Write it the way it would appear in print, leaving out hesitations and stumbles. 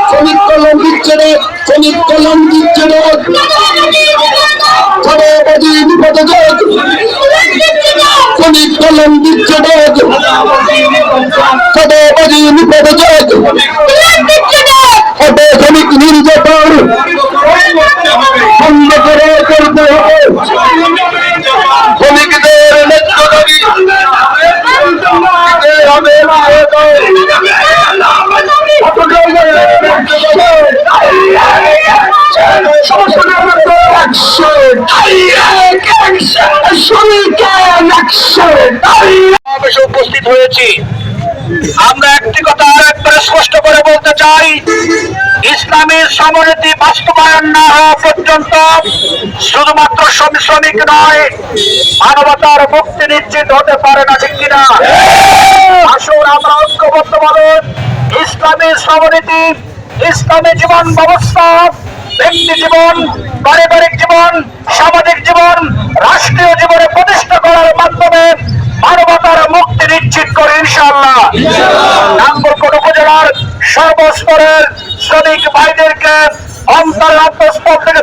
শ্রমিক কল্যাণ দিচ্ছে না, শ্রমিক কল্যাণ দিচ্ছে না, শ্রমিক কল্যাণ দিচ্ছে না, শ্রমিক নির্যাতন বন্ধ করে করতে হবে। শ্রমিকদের ন্যায্য দাবি উপস্থিত হয়েছি। আমরা একটি কথা আরেকবার স্পষ্ট করে বলতে চাই, ইসলামের সমরনীতি বাস্তবায়ন না হওয়া পর্যন্ত শুধুমাত্র শ্রমিক নয়, মানবতার মুক্তি নিশ্চিত হতে পারে না, ঠিক কিনা? আসুন আমরা ঐক্যবদ্ধ ভাবে ইসলামের সমরনীতি, ইসলামী জীবন ব্যবস্থা, ব্যক্তি জীবন, পারিবারিক জীবন, সামাজিক জীবন, রাষ্ট্রীয় জীবনে প্রতিষ্ঠা করার মাধ্যমে মানবতার মুক্তি নিশ্চিত করে ইনশাআল্লাহ। নাঙ্গলকোট উপজেলার সর্বস্তরের শ্রমিক ভাইদেরকে অন্তর থেকে